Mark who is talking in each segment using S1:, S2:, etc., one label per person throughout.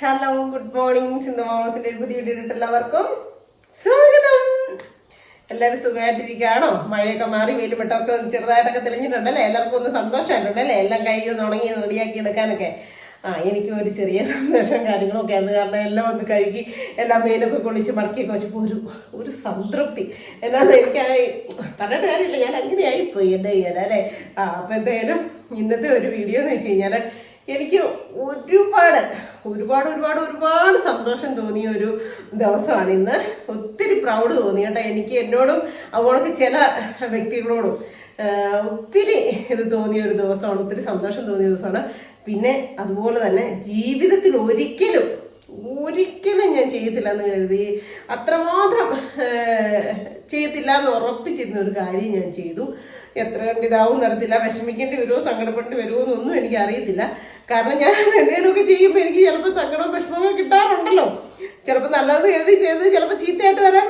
S1: Hello, good morning. Sindhu മാമസിന്റെ പുതിയ വീഡിയോയിലിട്ട് എല്ലാവർക്കും സ്വാഗതം. എല്ലാവരും സുഖമായിട്ടിരിക്കുകയാണോ? മഴയൊക്കെ മാറി വെയിലുമെട്ടൊക്കെ ചെറുതായിട്ടൊക്കെ തെളിഞ്ഞിട്ടുണ്ടല്ലേ? എല്ലാവർക്കും ഒന്ന് സന്തോഷമായിട്ടുണ്ടല്ലേ? എല്ലാം കഴുകി ഉണങ്ങി റെഡിയാക്കി എടുക്കാനൊക്കെ. എനിക്കും ഒരു ചെറിയ സന്തോഷം കാര്യങ്ങളൊക്കെ ആണ്. കാരണം എല്ലാം ഒന്ന് കഴുകി എല്ലാം വെയിലൊക്കെ കൊള്ളിച്ച് മടക്കിയൊക്കെ വെച്ചപ്പോൾ ഒരു സംതൃപ്തി. എന്നാന്ന് എനിക്കായി പറഞ്ഞിട്ട് കാര്യമില്ല, ഞാൻ അങ്ങനെയായിപ്പോയി. എന്താ ചെയ്യാൻ അല്ലേ? അപ്പം എന്തായാലും ഇന്നത്തെ ഒരു വീഡിയോ എന്ന് വെച്ച് കഴിഞ്ഞാൽ എനിക്ക് ഒരുപാട് സന്തോഷം തോന്നിയ ഒരു ദിവസമാണ് ഇന്ന്. ഒത്തിരി പ്രൗഡ് തോന്നി കേട്ടോ. എനിക്ക് എന്നോടും അതുപോലെ ചില വ്യക്തികളോടും ഒത്തിരി ഇത് തോന്നിയ ഒരു ദിവസമാണ്, ഒത്തിരി സന്തോഷം തോന്നിയ ദിവസമാണ്. പിന്നെ അതുപോലെ തന്നെ ജീവിതത്തിൽ ഒരിക്കലും ഞാൻ ചെയ്യത്തില്ല എന്ന് കരുതി അത്രമാത്രം ചെയ്യത്തില്ല എന്ന് ഉറപ്പിച്ചിരുന്ന ഒരു കാര്യം ഞാൻ ചെയ്തു. എത്ര കണ്ടിതാവും നടത്തില്ല, വിഷമിക്കേണ്ടി വരുമോ സങ്കടപ്പെടേണ്ടി വരുമോ എന്നൊന്നും എനിക്ക് അറിയത്തില്ല. കാരണം ഞാൻ എന്തെങ്കിലുമൊക്കെ ചെയ്യുമ്പോൾ എനിക്ക് ചിലപ്പോൾ സങ്കടവും വിഷമവും കിട്ടാറുണ്ടല്ലോ. ചിലപ്പോൾ നല്ലത് കരുതി ചെയ്ത് ചിലപ്പോൾ ചീത്തയായിട്ട് വരാൻ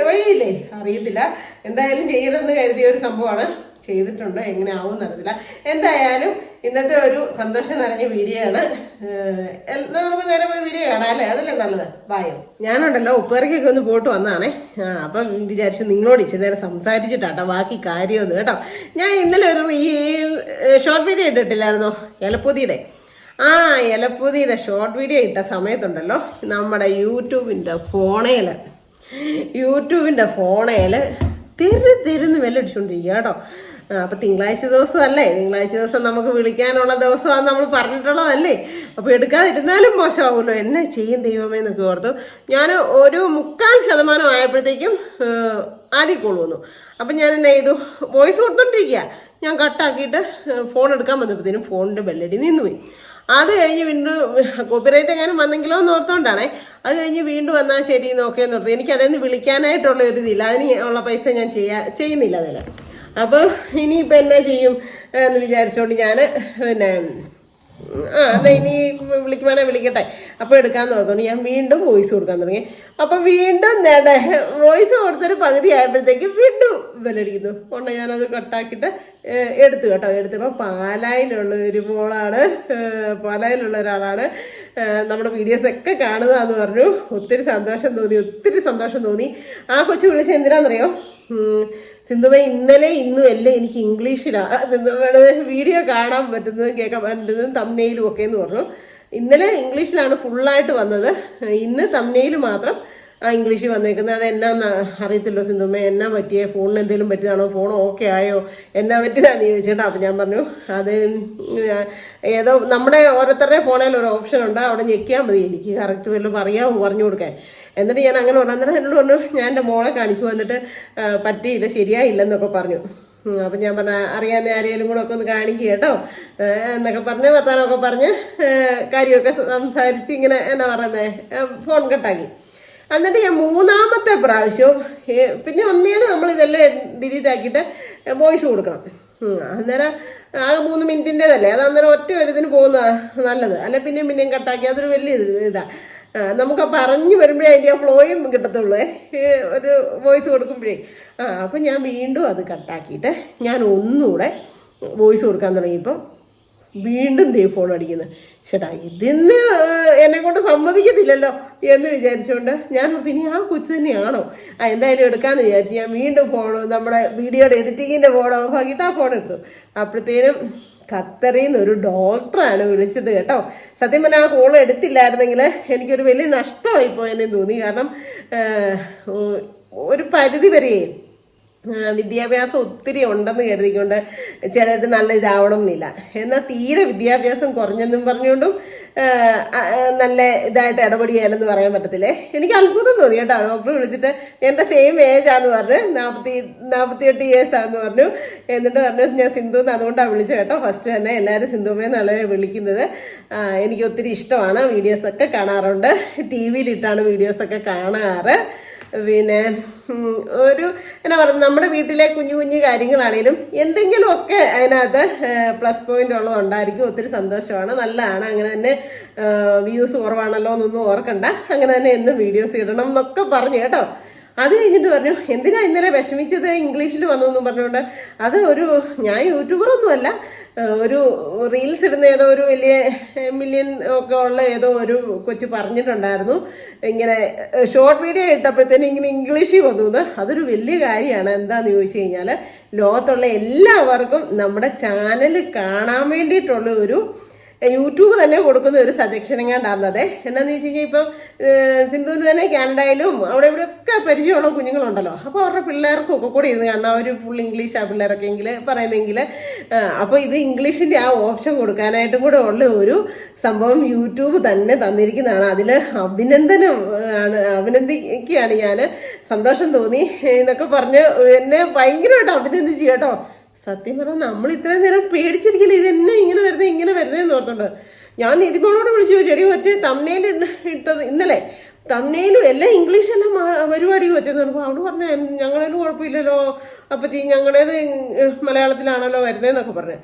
S1: വഴിയില്ലേ, അറിയത്തില്ല. എന്തായാലും ചെയ്യണമെന്ന് കരുതിയ ഒരു സംഭവമാണ്. ചെയ്തിട്ടുണ്ട്, എങ്ങനെ ആവും എന്നറിയത്തില്ല. എന്തായാലും ഇന്നത്തെ ഒരു സന്തോഷം നിറഞ്ഞ വീഡിയോ ആണ്. നമുക്ക് നേരെ പോയി വീഡിയോ കാണാം അല്ലേ? അതല്ലേ നല്ലത്. ബായോ. ഞാനുണ്ടല്ലോ ഉപ്പേറിക്കൊക്കെ ഒന്ന് പോയിട്ട് വന്നാണേ. അപ്പം വിചാരിച്ചു നിങ്ങളോട് ഇച്ചിരി നേരം സംസാരിച്ചിട്ടാട്ടോ ബാക്കി കാര്യമൊന്നും കേട്ടോ. ഞാൻ ഇന്നലെ ഒരു ഈ ഷോർട്ട് വീഡിയോ ഇട്ടിട്ടില്ലായിരുന്നോ ഇലപ്പൊതിയുടെ? ഇലപ്പൊതിയുടെ ഷോർട്ട് വീഡിയോ ഇട്ട സമയത്തുണ്ടല്ലോ നമ്മുടെ യൂട്യൂബിൻ്റെ ഫോണേൽ തിരുന്ന് വെല്ലടിച്ചുകൊണ്ടിരിക്കുക കേട്ടോ. അപ്പം തിങ്കളാഴ്ച ദിവസം അല്ലേ, തിങ്കളാഴ്ച ദിവസം നമുക്ക് വിളിക്കാനുള്ള ദിവസമാണ് നമ്മൾ പറഞ്ഞിട്ടുള്ളതല്ലേ. അപ്പോൾ എടുക്കാതിരുന്നാലും മോശമാകുമല്ലോ. എന്നെ ചെയ്യും ദൈവമേ എന്നൊക്കെ ഓർത്തു. ഞാൻ ഒരു 3/4% ആയപ്പോഴത്തേക്കും ആദ്യം കോൾ വന്നു. അപ്പം ഞാൻ എന്നെ ചെയ്തു, വോയിസ് കൊടുത്തോണ്ടിരിക്കുക. ഞാൻ കട്ടാക്കിയിട്ട് ഫോൺ എടുക്കാൻ വന്നപ്പോഴത്തേനും ഫോണിൻ്റെ ബെല്ലടി നിന്നുപോയി. അത് കഴിഞ്ഞ് വീണ്ടും കോപ്പിറൈറ്റ് എങ്ങാനും വന്നെങ്കിലോ എന്ന് ഓർത്തോണ്ടാണേ. അത് കഴിഞ്ഞ് വീണ്ടും വന്നാൽ ശരി നോക്കിയെന്ന് ഓർത്തു. എനിക്ക് അതെന്ന് വിളിക്കാനായിട്ടുള്ള ഒരു ഇതില്ല, അതിന് ഉള്ള പൈസ ഞാൻ ചെയ്യുന്നില്ല അതിൽ. അപ്പോൾ ഇനിയിപ്പോൾ എന്നാ ചെയ്യും എന്ന് വിചാരിച്ചുകൊണ്ട് ഞാൻ പിന്നെ എന്നാൽ ഇനി വിളിക്കുവാണെങ്കിൽ വിളിക്കട്ടെ, അപ്പോൾ എടുക്കാമെന്ന് ഓർത്തോണ്ട് ഞാൻ വീണ്ടും വോയിസ് കൊടുക്കാൻ തുടങ്ങി. അപ്പം വീണ്ടും നേടെ വോയിസ് കൊടുത്തൊരു പകുതി ആയപ്പോഴത്തേക്കും വീണ്ടും ബെല്ലടിക്കുന്നു. കൊണ്ട് ഞാനത് കട്ടാക്കിയിട്ട് എടുത്തു കേട്ടോ. എടുത്തപ്പോൾ പാലായിലുള്ള ഒരു മോളാണ്, പാലായിലുള്ള ഒരാളാണ് നമ്മുടെ വീഡിയോസൊക്കെ കാണുകയെന്ന് പറഞ്ഞു. ഒത്തിരി സന്തോഷം തോന്നി. ആ കൊച്ചു വിളിച്ച് എന്തിനാണെന്നറിയോ? സിന്ധുവേ ഇന്നലെ ഇന്നും എല്ലാം എനിക്ക് ഇംഗ്ലീഷിലാണ് സിന്ധുവയുടെ വീഡിയോ കാണാൻ പറ്റുന്നതും കേൾക്കാൻ പറ്റുന്നതും തംബ്നെയിലും ഒക്കെ എന്ന് പറഞ്ഞു. ഇന്നലെ ഇംഗ്ലീഷിലാണ് ഫുള്ളായിട്ട് വന്നത്, ഇന്ന് തംബ്നെയിൽ മാത്രം ഇംഗ്ലീഷിൽ വന്നേക്കുന്നത്. അത് എന്നാന്ന് അറിയത്തില്ലോ സിന്ധുമ്മ, എന്നാ പറ്റിയേ? ഫോണിന് എന്തെങ്കിലും പറ്റിയതാണോ? ഫോൺ ഓക്കെ ആയോ? എന്നാ പറ്റിയതാന്ന് ചോദിച്ചിട്ടാ. അപ്പം ഞാൻ പറഞ്ഞു അത് ഏതോ നമ്മുടെ ഓരോരുത്തരുടെ ഫോണിൽ ഒരു ഓപ്ഷൻ ഉണ്ട്, അവിടെ ഞെക്കിയാൽ മതി, എനിക്ക് കറക്റ്റ് വല്ലതും പറഞ്ഞു കൊടുക്കാൻ. എന്നിട്ട് ഞാൻ അങ്ങനെ പറഞ്ഞു. അന്നേരം എന്നോട് പറഞ്ഞു ഞാൻ എൻ്റെ മോളെ കാണിച്ചു, വന്നിട്ട് പറ്റിയില്ല, ശരിയായില്ലെന്നൊക്കെ പറഞ്ഞു. അപ്പം ഞാൻ പറഞ്ഞ അറിയാവുന്ന ആരെങ്കിലും കൂടെ ഒക്കെ ഒന്ന് കാണിക്കുക കേട്ടോ എന്നൊക്കെ പറഞ്ഞ് വർത്താനമൊക്കെ പറഞ്ഞ് കാര്യമൊക്കെ സംസാരിച്ച് ഇങ്ങനെ എന്നാ പറയുന്നത് ഫോൺ കട്ടാക്കി. എന്നിട്ട് ഞാൻ 3ാമത്തെ പ്രാവശ്യവും പിന്നെ ഒന്നേന്ന് നമ്മളിതെല്ലാം ഡിലീറ്റ് ആക്കിയിട്ട് വോയിസ് കൊടുക്കണം. അന്നേരം 3 മിനിറ്റിൻ്റെതല്ലേ, അത് അന്നേരം ഒറ്റ ഒരു ഇതിന് പോകുന്നതാണ് നല്ലത്. അല്ലെ പിന്നെയും കട്ടാക്കി അതൊരു വലിയ ഇതാണ്. നമുക്ക് പറഞ്ഞു വരുമ്പോഴേ അതിൻ്റെ ഫ്ലോയും കിട്ടത്തുള്ളൂ ഒരു വോയിസ് കൊടുക്കുമ്പോഴേ. അപ്പം ഞാൻ വീണ്ടും അത് കട്ടാക്കിയിട്ട് ഞാൻ ഒന്നുകൂടെ വോയിസ് കൊടുക്കാൻ തുടങ്ങിയപ്പോൾ വീണ്ടും ഫോൺ അടിക്കുന്നത്. ചേട്ടാ ഇതിന്ന് എന്നെ കൊണ്ട് സമ്മതിക്കത്തില്ലല്ലോ എന്ന് വിചാരിച്ചുകൊണ്ട് ഞാൻ ഇനി ആ കൊച്ചു തന്നെയാണോ എന്തായാലും എടുക്കാമെന്ന് വിചാരിച്ചു. ഞാൻ വീണ്ടും നമ്മുടെ വീഡിയോയുടെ എഡിറ്റിങ്ങിൻ്റെ ഫോൺ ഓഫ് ആക്കിയിട്ട് ആ ഫോൺ എടുത്തു. അപ്പോഴത്തേനും ഖത്തറിൽ നിന്ന് ഒരു ഡോക്ടറാണ് വിളിച്ചത് കേട്ടോ. സത്യം പറഞ്ഞാൽ ആ കോൾ എടുത്തില്ലായിരുന്നെങ്കിൽ എനിക്കൊരു വലിയ നഷ്ടമായിപ്പോയെന്ന് തോന്നി. കാരണം ഒരു പരിധി വരെ വിദ്യാഭ്യാസം ഒത്തിരി ഉണ്ടെന്ന് കരുതിക്കൊണ്ട് ചിലർ നല്ല ഇതാവണം എന്നില്ല. എന്നാൽ തീരെ വിദ്യാഭ്യാസം കുറഞ്ഞെന്നും പറഞ്ഞുകൊണ്ടും നല്ല ഇതായിട്ട് ഇടപെടിയാലെന്ന് പറയാൻ പറ്റത്തില്ലേ. എനിക്ക് അത്ഭുതം തോന്നി കേട്ടോ. ഡോക്ടർ വിളിച്ചിട്ട് എൻ്റെ സെയിം ഏജാന്ന് പറഞ്ഞു, 48 ഇയേഴ്സാന്ന് പറഞ്ഞു. എന്നിട്ട് പറഞ്ഞു ഞാൻ സിന്ധുന്ന് അതുകൊണ്ടാണ് വിളിച്ചത് കേട്ടോ. ഫസ്റ്റ് തന്നെ എല്ലാവരും സിന്ധുമേന്നാണ് വിളിക്കുന്നത്. എനിക്ക് ഒത്തിരി ഇഷ്ടമാണ്, വീഡിയോസൊക്കെ കാണാറുണ്ട്, TV-ലിട്ടാണ് വീഡിയോസൊക്കെ കാണാറ്. പിന്നെ ഒരു എന്നാ പറയുക, നമ്മുടെ വീട്ടിലെ കുഞ്ഞു കാര്യങ്ങളാണേലും എന്തെങ്കിലുമൊക്കെ അതിനകത്ത് പ്ലസ് പോയിന്റ് ഉള്ളതുണ്ടായിരിക്കും. ഒത്തിരി സന്തോഷമാണ്, നല്ലതാണ്. അങ്ങനെ തന്നെ വ്യൂസ് കുറവാണല്ലോ എന്നൊന്നും ഓർക്കണ്ട, അങ്ങനെ തന്നെ എന്നും വീഡിയോസ് ഇടണം എന്നൊക്കെ പറഞ്ഞു കേട്ടോ. അത് കഴിഞ്ഞിട്ട് പറഞ്ഞു എന്തിനാ ഇന്നലെ വിഷമിച്ചത് ഇംഗ്ലീഷിൽ വന്നു എന്നും പറഞ്ഞുകൊണ്ട്. അത് ഞാൻ യൂട്യൂബറൊന്നുമല്ല, ഒരു റീൽസ് ഇടുന്ന ഏതോ ഒരു വലിയ മില്യൺ ഒക്കെ ഉള്ള ഏതോ ഒരു കൊച്ചു പറഞ്ഞിട്ടുണ്ടായിരുന്നു, ഇങ്ങനെ ഷോർട്ട് വീഡിയോ ഇട്ടപ്പോഴത്തേനും ഇങ്ങനെ ഇംഗ്ലീഷിൽ വന്നു. അതൊരു വലിയ കാര്യമാണ്. എന്താന്ന് ചോദിച്ചു കഴിഞ്ഞാൽ ലോകത്തുള്ള എല്ലാവർക്കും നമ്മുടെ ചാനൽ കാണാൻ വേണ്ടിയിട്ടുള്ള ഒരു യൂട്യൂബ് തന്നെ കൊടുക്കുന്ന ഒരു സജഷൻ കണ്ടായിരുന്നത്. എന്നാന്ന് വെച്ച് കഴിഞ്ഞാൽ ഇപ്പം സിന്ധുവിന് തന്നെ കാനഡയിലും അവിടെ ഇവിടെയൊക്കെ പരിചയമുള്ള കുഞ്ഞുങ്ങളുണ്ടല്ലോ. അപ്പോൾ അവരുടെ പിള്ളേർക്കും ഒക്കെ കൂടി ഇരുന്ന് കാണാം. അവർ ഫുൾ ഇംഗ്ലീഷ് ആ പിള്ളേരൊക്കെ പറയുന്നെങ്കിൽ അപ്പോൾ ഇത് ഇംഗ്ലീഷിൻ്റെ ആ ഓപ്ഷൻ കൊടുക്കാനായിട്ടും കൂടെ ഉള്ള ഒരു സംഭവം യൂട്യൂബ് തന്നെ തന്നിരിക്കുന്നതാണ്. അതിൽ അഭിനന്ദിക്കുകയാണ് ഞാൻ. സന്തോഷം തോന്നി എന്നൊക്കെ പറഞ്ഞ് എന്നെ ഭയങ്കരമായിട്ട് അഭിനന്ദിച്ചു കേട്ടോ. സത്യം പറഞ്ഞാൽ നമ്മൾ ഇത്രയും നേരം പേടിച്ചിരിക്കില്ല, ഇതെന്നെ ഇങ്ങനെ വരുന്നതെന്ന് ഓർത്തുണ്ട്. ഞാൻ നിതിമോളോട് വിളിച്ചു ചെടി വെച്ച് തമ്മനയിൽ ഇട്ടത് ഇന്നലെ തമ്മനയിലും എല്ലാം ഇംഗ്ലീഷെല്ലാം പരിപാടി വെച്ചെന്ന് പറഞ്ഞപ്പോൾ അവള് പറഞ്ഞു ഞങ്ങളേലും കുഴപ്പമില്ലല്ലോ അപ്പച്ചി, ഞങ്ങളുടേത് മലയാളത്തിലാണല്ലോ വരുന്നതെന്നൊക്കെ പറഞ്ഞു.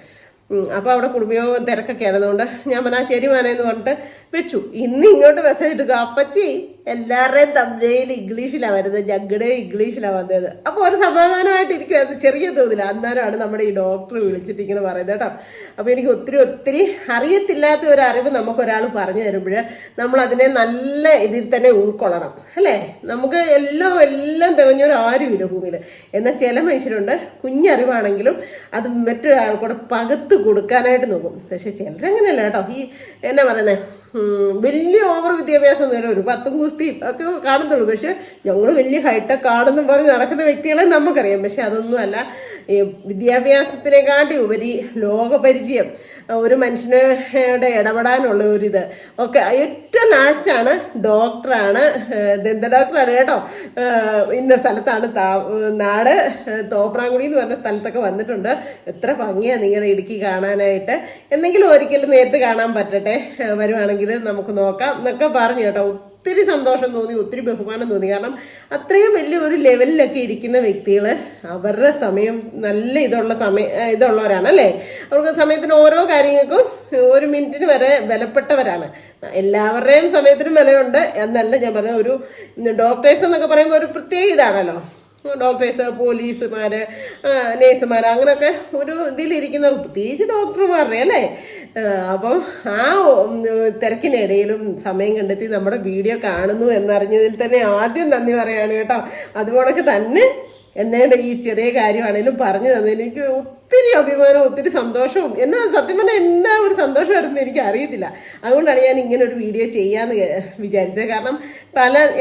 S1: അപ്പോൾ അവിടെ കുടുംബയോഗം തിരക്കൊക്കെ ആയിരുന്നുകൊണ്ട് ഞാൻ പറഞ്ഞാൽ ശരി മാനേന്ന് പറഞ്ഞിട്ട് വെച്ചു. ഇന്ന് ഇങ്ങോട്ട് മെസ്സേജ് ഇട്ടുക, അപ്പച്ചി എല്ലാവരുടെയും തമിഴിൽ ഇംഗ്ലീഷിലാണ് വരുന്നത്, ഞങ്ങളുടെ ഇംഗ്ലീഷിലാണ് വന്നത്. അപ്പോൾ ഒരു സമാധാനമായിട്ടിരിക്കും. അത് ചെറിയ തോതില്ല. അന്നേരമാണ് നമ്മുടെ ഈ ഡോക്ടർ വിളിച്ചിട്ട് ഇങ്ങനെ പറയുന്നത് കേട്ടോ. അപ്പോൾ എനിക്ക് ഒത്തിരി അറിയത്തില്ലാത്ത ഒരു അറിവ് നമുക്കൊരാൾ പറഞ്ഞു തരുമ്പോൾ നമ്മൾ അതിനെ നല്ല ഇതിൽ തന്നെ ഉൾക്കൊള്ളണം അല്ലേ. നമുക്ക് എല്ലാം തികഞ്ഞൊരാരുമില്ല ഭൂമിയിൽ. എന്നാൽ ചില മനുഷ്യരുണ്ട് കുഞ്ഞറിവാണെങ്കിലും അത് മറ്റൊരാൾക്കൂടെ പകത്ത് കൊടുക്കാനായിട്ട് നോക്കും. പക്ഷെ ചിലരങ്ങനെയല്ല കേട്ടോ. ഈ എന്നാ പറയുന്നത്, വലിയ ഓവർ വിദ്യാഭ്യാസം ഒന്നുമില്ല, ഒരു 10 ഗുസ്തിയും ഒക്കെ കാണത്തുള്ളൂ. പക്ഷെ ഞങ്ങൾ വലിയ ഹൈടെക് ആണെന്നും പറഞ്ഞ് നടക്കുന്ന വ്യക്തികളെ നമുക്കറിയാം. പക്ഷെ അതൊന്നും അല്ല. ഈ വിദ്യാഭ്യാസത്തിനെക്കാട്ടി ഉപരി ലോകപരിചയം, ഒരു മനുഷ്യനോട് ഇടപെടാനുള്ള ഒരിത് ഒക്കെ. ഏറ്റവും ലാസ്റ്റാണ് ഡോക്ടറാണ്, ദന്ത ഡോക്ടറാണ് കേട്ടോ. ഇന്ന സ്ഥലത്താണ് നാട് തോപ്രാംകുടി എന്ന് പറഞ്ഞ സ്ഥലത്തൊക്കെ വന്നിട്ടുണ്ട്. എത്ര ഭംഗിയാണ് നിങ്ങളുടെ ഇടുക്കി കാണാനായിട്ട്. എന്തെങ്കിലും ഒരിക്കലും നേരിട്ട് കാണാൻ പറ്റട്ടെ, വരുവാണെങ്കിൽ നമുക്ക് നോക്കാം എന്നൊക്കെ പറഞ്ഞു കേട്ടോ. ഒത്തിരി സന്തോഷം തോന്നി, ഒത്തിരി ബഹുമാനം തോന്നി. കാരണം അത്രയും വലിയ ഒരു ലെവലിലൊക്കെ ഇരിക്കുന്ന വ്യക്തികൾ അവരുടെ സമയം നല്ല ഇതുള്ളവരാണ് അല്ലേ. അവർക്ക് സമയത്തിന് ഓരോ കാര്യങ്ങൾക്കും ഒരു മിനിറ്റിന് വരെ വിലപ്പെട്ടവരാണ്. എല്ലാവരുടെയും സമയത്തിനും വിലയുണ്ട് എന്നല്ല ഞാൻ പറഞ്ഞത്. ഒരു ഡോക്ടേഴ്സ് എന്നൊക്കെ പറയുമ്പോൾ ഒരു പ്രത്യേക ഇതാണല്ലോ. ഡോക്ടേഴ്സ്, പോലീസുമാര്, നേഴ്സുമാർ, അങ്ങനെയൊക്കെ ഒരു ഇതിലിരിക്കുന്നവർ, പ്രത്യേകിച്ച് ഡോക്ടർമാരുടെ അല്ലേ. അപ്പം ആ തിരക്കിനിടയിലും സമയം കണ്ടെത്തി നമ്മുടെ വീഡിയോ കാണുന്നു എന്നറിഞ്ഞതിൽ തന്നെ ആദ്യം നന്ദി പറയാണ് കേട്ടോ. അതുപോലൊക്കെ തന്നെ എന്നോട് ഈ ചെറിയ കാര്യമാണെങ്കിലും പറഞ്ഞു തന്നതിന് എനിക്ക് ഒത്തിരി അഭിമാനവും ഒത്തിരി സന്തോഷവും. എന്നാ സത്യം പറഞ്ഞാൽ എന്നാ ഒരു സന്തോഷമായിരുന്നു എനിക്ക് അറിയത്തില്ല. അതുകൊണ്ടാണ് ഞാൻ ഇങ്ങനെ ഒരു വീഡിയോ ചെയ്യാന്ന് വിചാരിച്ചത്. കാരണം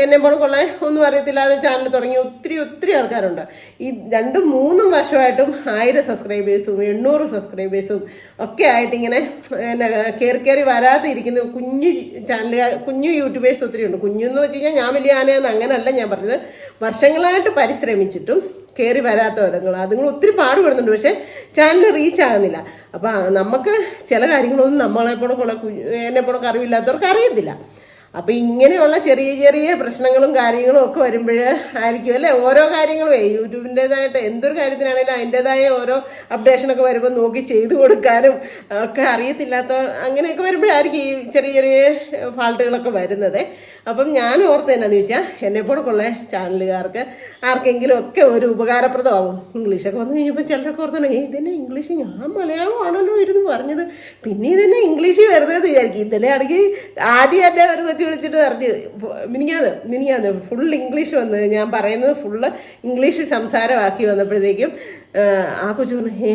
S1: എന്നെ പോലുള്ള ഒന്നും അറിയത്തില്ലാതെ ചാനൽ തുടങ്ങി ഒത്തിരി ആൾക്കാരുണ്ട്. ഈ 2-3 വർഷമായിട്ടും 1000 സബ്സ്ക്രൈബേഴ്സും 800 സബ്സ്ക്രൈബേഴ്സും ഒക്കെ ആയിട്ട് ഇങ്ങനെ കയറി വരാതെ ഇരിക്കുന്ന കുഞ്ഞു ചാനലുകാർ, കുഞ്ഞു യൂട്യൂബേഴ്സ് ഒത്തിരി ഉണ്ട്. കുഞ്ഞെന്ന് വെച്ച് കഴിഞ്ഞാൽ ഞാൻ വലിയ ആനയെന്ന് അങ്ങനല്ല ഞാൻ പറഞ്ഞത്. വർഷങ്ങളായിട്ട് പരിശ്രമിച്ചിട്ടും കയറി വരാത്തവർ അതുങ്ങൾ ഒത്തിരി പാടുപെടുന്നുണ്ട്. പക്ഷെ ചാനൽ റീച്ച് ആകുന്നില്ല. അപ്പം നമുക്ക് ചില കാര്യങ്ങളൊന്നും എന്നെ പോണക്ക് അറിവില്ലാത്തവർക്ക് അറിയത്തില്ല. അപ്പം ഇങ്ങനെയുള്ള ചെറിയ പ്രശ്നങ്ങളും കാര്യങ്ങളും ഒക്കെ വരുമ്പോൾ ആയിരിക്കും അല്ലേ ഓരോ കാര്യങ്ങളും യൂട്യൂബിൻ്റെതായിട്ട് എന്തൊരു കാര്യത്തിനാണെങ്കിലും അതിൻ്റെതായ ഓരോ അപ്ഡേഷനൊക്കെ വരുമ്പോൾ നോക്കി ചെയ്തു കൊടുക്കാനും ഒക്കെ അറിയത്തില്ലാത്ത അങ്ങനെയൊക്കെ വരുമ്പോഴായിരിക്കും ഈ ചെറിയ ഫാൾട്ടുകളൊക്കെ വരുന്നത്. അപ്പം ഞാൻ ഓർത്ത് എന്നാന്ന് ചോദിച്ചാൽ എന്നെപ്പോഴൊക്കെയുള്ള ചാനലുകാർക്ക് ആർക്കെങ്കിലും ഒക്കെ ഒരു ഉപകാരപ്രദമാകും. ഇംഗ്ലീഷൊക്കെ വന്നു കഴിഞ്ഞപ്പോൾ ചിലരൊക്കെ ഓർത്തണം ഇതന്നെ ഇംഗ്ലീഷ്, ഞാൻ മലയാളമാണല്ലോ ഇരുന്ന് പറഞ്ഞത്, പിന്നെ ഇതന്നെ ഇംഗ്ലീഷിൽ വരുന്നത് വിചാരിക്കും. ഇന്നലെ ആണെങ്കിൽ ആദ്യം എൻ്റെ ഒരു കൊച്ചു വിളിച്ചിട്ട് പറഞ്ഞു മിനിങ്ങാന്ന് ഫുൾ ഇംഗ്ലീഷ് വന്ന് ഞാൻ പറയുന്നത് ഫുള്ള് ഇംഗ്ലീഷ് സംസാരമാക്കി വന്നപ്പോഴത്തേക്കും ആ കൊച്ചു പറഞ്ഞു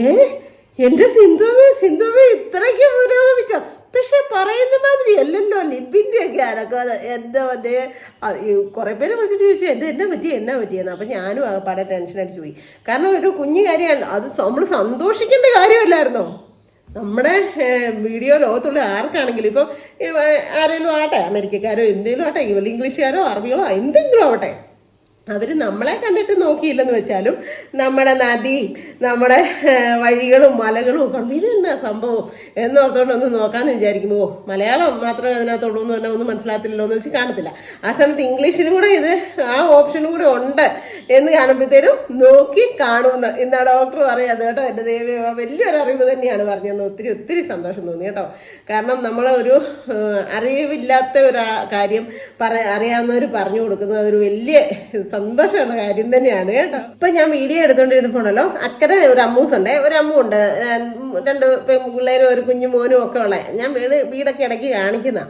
S1: എൻ്റെ സിന്ധുവേ ഇത്രയ്ക്ക് പുരോഗമിച്ചോ. പക്ഷെ പറയുന്ന മാതിരി അല്ലല്ലോ ലിപിൻ്റെ ഒക്കെ അനക്കാതെ എന്താ കുറേ പേര് വിളിച്ചിട്ട് ചോദിച്ചു എന്നാ പറ്റിയെന്ന്. അപ്പം ഞാനും പാടെ ടെൻഷൻ അടിച്ചു പോയി. കാരണം ഒരു കുഞ്ഞു കാര്യമാണ് അത്, നമ്മൾ സന്തോഷിക്കേണ്ട കാര്യമല്ലായിരുന്നോ. നമ്മുടെ വീഡിയോ ലോകത്തുള്ള ആർക്കാണെങ്കിലും ഇപ്പം ആരെങ്കിലും ആട്ടെ, അമേരിക്കക്കാരോ എന്തെങ്കിലും ആട്ടെ, ഇംഗ്ലീഷുകാരോ അറബികളോ എന്തെങ്കിലും ആവട്ടെ, അവർ നമ്മളെ കണ്ടിട്ട് നോക്കിയില്ലെന്ന് വെച്ചാലും നമ്മുടെ നദിയും നമ്മുടെ വഴികളും മലകളും ഒക്കെ ഇതെന്നാ സംഭവം എന്നോർത്തോണ്ട് ഒന്ന് നോക്കാമെന്ന് വിചാരിക്കുമ്പോൾ മലയാളം മാത്രമേ അതിനകത്തുള്ളൂ എന്ന് പറഞ്ഞാൽ ഒന്നും മനസ്സിലാകത്തില്ലല്ലോ എന്ന് വെച്ച് കാണത്തില്ല. ആ സമയത്ത് ഇംഗ്ലീഷിലും കൂടെ ഇത് ആ ഓപ്ഷനും കൂടെ ഉണ്ട് എന്ന് കാണുമ്പോഴത്തേനും നോക്കി കാണുമെന്ന് ഇന്നാ ഡോക്ടർ പറയാതെ കേട്ടോ. എൻ്റെ ദൈവം വലിയൊരു അറിവ് തന്നെയാണ് പറഞ്ഞതെന്ന് ഒത്തിരി സന്തോഷം തോന്നി കേട്ടോ. കാരണം നമ്മളൊരു അറിവില്ലാത്ത ഒരു കാര്യം അറിയാവുന്നവർ പറഞ്ഞു കൊടുക്കുന്നത് അതൊരു വലിയ സന്തോഷമുള്ള കാര്യം തന്നെയാണ് കേട്ടോ. ഇപ്പൊ ഞാൻ വീഡിയോ എടുത്തോണ്ടിരുന്നപ്പോണല്ലോ അക്കരെ ഒരു അമ്മൂസുണ്ട്, ഒരു അമ്മുണ്ട്, 2 പിള്ളേരും ഒരു കുഞ്ഞു മോനും ഒക്കെ ഉള്ള. ഞാൻ വീടൊക്കെ ഇടയ്ക്ക് കാണിക്കുന്ന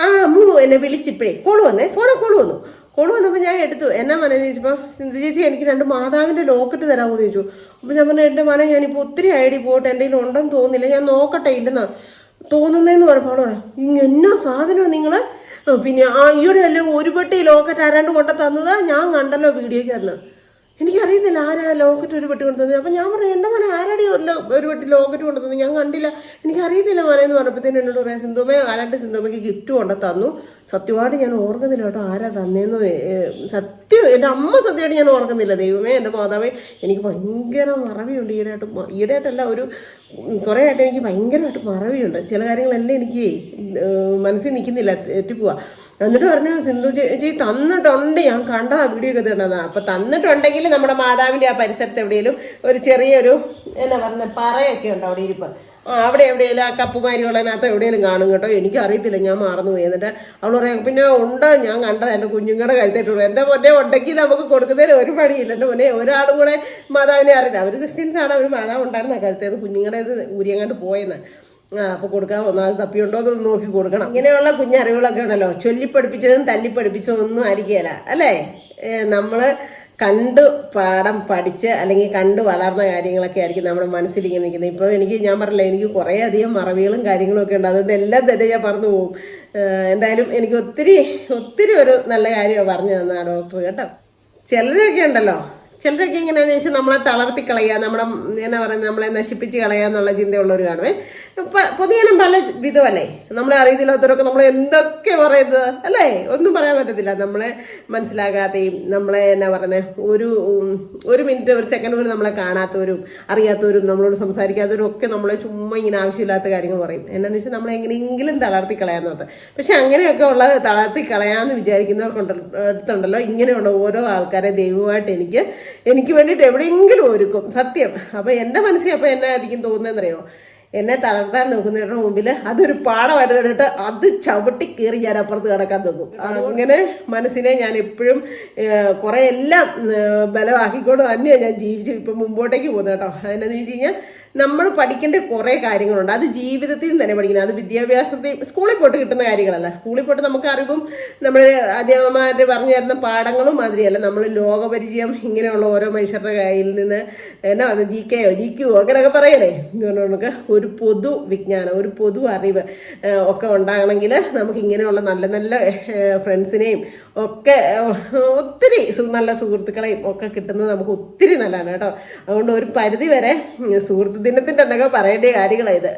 S1: ആ അമ്മു എന്നെ വിളിച്ചിപ്പോഴേ കോള് വന്നേ, കോള് വന്നപ്പോൾ ഞാൻ എടുത്തു. എന്നാ മനേന്ന് ചോദിച്ചപ്പോൾ സിന്ധു ചേച്ചി എനിക്ക് 2 മാതാവിന്റെ ലോക്കറ്റ് തരാമോ എന്ന് ചോദിച്ചു. അപ്പൊ ഞാൻ പറഞ്ഞു എന്റെ മനെ ഞാനിപ്പോ ഒത്തിരി ഐഡി പോയിട്ട് എന്റെ കയ്യിൽ ഉണ്ടെന്ന് തോന്നുന്നില്ല, ഞാൻ നോക്കട്ടെ ഇല്ലെന്നാ തോന്നുന്നതെന്ന് പറഞ്ഞപ്പോൾ അവിടെ എന്നാ സാധനമാണ് നിങ്ങള്, പിന്നെ ഈയുടെ അല്ലേ ഒരു പെട്ടി ലോക്കറ്റ് ആരാണ്ട് കൊണ്ട തന്നതാ, ഞാൻ കണ്ടല്ലോ വീഡിയോക്ക് തന്ന്. എനിക്കറിയത്തില്ല ആരാ ലോക്കറ്റ് ഒരു പെട്ടി കൊണ്ടുതന്നത്. അപ്പം ഞാൻ പറഞ്ഞു എൻ്റെ മനെ ആരാടി ഒരു പെട്ടി ലോക്കറ്റ് കൊണ്ടുതന്നത്, ഞാൻ കണ്ടില്ല, എനിക്കറിയത്തില്ല മനയെന്ന് പറഞ്ഞപ്പോഴത്തേനും എന്നോട് പറയാം ആരാണ്ട് സിന്ധുമ്മയ്ക്ക് ഗിഫ്റ്റ് കൊണ്ടു തന്നു. സത്യമായിട്ട് ഞാൻ ഓർക്കുന്നില്ല കേട്ടോ ആരാ തന്നേന്ന്, സത്യം എൻ്റെ അമ്മ സത്യമായിട്ട് ഞാൻ ഓർക്കുന്നില്ല. ദൈവമേ എൻ്റെ മാതാവേ, എനിക്ക് ഭയങ്കര മറവിയുണ്ട് ഈയിടെയായിട്ടല്ല, ഒരു കുറേ ആയിട്ട് എനിക്ക് ഭയങ്കരമായിട്ട് മറവിയുണ്ട്. ചില കാര്യങ്ങളെല്ലാം എനിക്ക് മനസ്സിൽ നിൽക്കുന്നില്ല, തെറ്റിപ്പോവാ. എന്നിട്ട് പറഞ്ഞു സിന്ധു ചേച്ചി തന്നിട്ടുണ്ട്, ഞാൻ കണ്ടതാ വീഡിയോ ഒക്കെ തന്നതാ. അപ്പൊ തന്നിട്ടുണ്ടെങ്കിൽ നമ്മുടെ മാതാവിന്റെ ആ പരിസരത്ത് എവിടെയെങ്കിലും ഒരു ചെറിയൊരു എന്നാ പറഞ്ഞ പറയൊക്കെ ഉണ്ട് അവിടെ ഇരിപ്പ്, അവിടെ എവിടെയെങ്കിലും ആ കപ്പുമാരികളതിനകത്ത് എവിടെയെങ്കിലും കാണും കേട്ടോ. എനിക്ക് അറിയത്തില്ല, ഞാൻ മറന്നുപോയി. എന്നിട്ട് അവൾ പറയാം പിന്നെ ഉണ്ട്, ഞാൻ കണ്ടത് എൻ്റെ കുഞ്ഞുങ്ങളുടെ കഴുത്തിട്ടുള്ളൂ. എൻ്റെ മോനെ ഉണ്ടെങ്കിൽ നമുക്ക് കൊടുക്കുന്നതിന് ഒരു പണിയില്ല. എൻ്റെ മോനെ ഒരാളും കൂടെ മാതാവിനെ അറിയില്ല, അവർ ക്രിസ്ത്യൻസ് ആണ്, അവർ മാതാവ് ഉണ്ടായിരുന്ന കഴുത്തേത് കുഞ്ഞുങ്ങളുടെ ഊരിയങ്ങാണ്ട് പോയെന്ന്. അപ്പൊ കൊടുക്കാൻ വന്നാൽ അത് തപ്പിയുണ്ടോ എന്ന് നോക്കി കൊടുക്കണം. ഇങ്ങനെയുള്ള കുഞ്ഞറിവുകളൊക്കെ ഉണ്ടല്ലോ, ചൊല്ലിപ്പഠിപ്പിച്ചതും തല്ലിപ്പഠിപ്പിച്ചതും ഒന്നും ആയിരിക്കുകയില്ല അല്ലേ. നമ്മള് കണ്ടു പാഠം പഠിച്ച് അല്ലെങ്കിൽ കണ്ടു വളർന്ന കാര്യങ്ങളൊക്കെ ആയിരിക്കും നമ്മുടെ മനസ്സിലിങ്ങനെ നിൽക്കുന്നത്. ഇപ്പോൾ ഞാൻ പറഞ്ഞില്ല, എനിക്ക് കുറേ അധികം മറവികളും കാര്യങ്ങളും ഒക്കെ ഉണ്ട്, അതുകൊണ്ട് എല്ലാം തന്നെ ഞാൻ പറഞ്ഞു പോകും. എന്തായാലും എനിക്ക് ഒത്തിരി ഒരു നല്ല കാര്യമാണ് പറഞ്ഞു തന്ന ഡോക്ടർ കേട്ടോ. ചിലരൊക്കെ ഉണ്ടല്ലോ, ചിലരൊക്കെ എങ്ങനെയാണെന്ന് വെച്ചാൽ നമ്മളെ തളർത്തി കളയുക, നമ്മുടെ എന്നാ പറയുന്നത് നമ്മളെ നശിപ്പിച്ച് കളയുക എന്നുള്ള ചിന്തയുള്ളവർ കാണുവേ. പൊതുജനം പല വിധമല്ലേ, നമ്മളെ അറിയത്തില്ലാത്തവരൊക്കെ നമ്മളെ എന്തൊക്കെ പറയുന്നത് അല്ലേ, ഒന്നും പറയാൻ പറ്റത്തില്ല. നമ്മളെ മനസ്സിലാകാതെയും നമ്മളെ എന്നാ പറയുന്നത് ഒരു മിനിറ്റ് ഒരു സെക്കൻഡ് പോലും നമ്മളെ കാണാത്തവരും അറിയാത്തവരും നമ്മളോട് സംസാരിക്കാത്തവരും ഒക്കെ നമ്മളെ ചുമ്മാ ഇങ്ങനെ ആവശ്യമില്ലാത്ത കാര്യങ്ങൾ പറയും. എന്നാന്ന് വെച്ചാൽ നമ്മളെ എങ്ങനെയെങ്കിലും തളർത്തി കളയാൻ നോക്കാം. പക്ഷെ അങ്ങനെയൊക്കെ ഉള്ള തളർത്തി കളയാമെന്ന് വിചാരിക്കുന്നവർക്കുണ്ടല്ലോ ഇങ്ങനെയുള്ള ഓരോ ആൾക്കാരെ ദൈവമായിട്ട് എനിക്ക് വേണ്ടിയിട്ട് എവിടെയെങ്കിലും ഒരുക്കും സത്യം. അപ്പൊ എന്റെ മനസ്സിൽ അപ്പൊ എന്നായിരിക്കും തോന്നുന്നതെന്നറിയോ, എന്നെ തളർത്താൻ നോക്കുന്നവരുടെ മുമ്പിൽ അതൊരു പാഠമായിട്ട് കണ്ടിട്ട് അത് ചവിട്ടി കയറി ഞാൻ അപ്പുറത്ത് കിടക്കാൻ തോന്നും. അങ്ങനെ മനസ്സിനെ ഞാൻ എപ്പോഴും കുറെ എല്ലാം ബലമാക്കിക്കൊണ്ട് തന്നെയാണ് ഞാൻ ജീവിച്ചു ഇപ്പം മുമ്പോട്ടേക്ക് പോകുന്നത് കേട്ടോ. അതെന്താണെന്ന് വെച്ച് കഴിഞ്ഞാൽ നമ്മൾ പഠിക്കേണ്ട കുറേ കാര്യങ്ങളുണ്ട്, അത് ജീവിതത്തിൽ നിന്ന് തന്നെ പഠിക്കുന്നത്. അത് വിദ്യാഭ്യാസത്തിൽ സ്കൂളിൽ പോയിട്ട് കിട്ടുന്ന കാര്യങ്ങളല്ല. സ്കൂളിൽ പോയിട്ട് നമുക്ക് അറിവും നമ്മൾ അധ്യാപകന്മാർ പറഞ്ഞു തരുന്ന പാഠങ്ങളും മാതിരിയല്ല. നമ്മൾ ലോകപരിചയം ഇങ്ങനെയുള്ള ഓരോ മനുഷ്യരുടെ കയ്യിൽ നിന്ന് എന്നാ GKയോ അങ്ങനെയൊക്കെ പറയലേ, നമുക്ക് ഒരു പൊതു വിജ്ഞാനം, ഒരു പൊതു അറിവ് ഒക്കെ ഉണ്ടാകണമെങ്കിൽ നമുക്ക് ഇങ്ങനെയുള്ള നല്ല നല്ല ഫ്രണ്ട്സിനെയും ഒക്കെ ഒത്തിരി നല്ല സുഹൃത്തുക്കളെയും ഒക്കെ കിട്ടുന്നത് നമുക്ക് ഒത്തിരി നല്ലതാണ് കേട്ടോ. അതുകൊണ്ട് ഒരു പരിധി വരെ സുഹൃത്ത് ദിനത്തിൻ്റെ എന്നൊക്കെ പറയേണ്ട കാര്യങ്ങളായത്,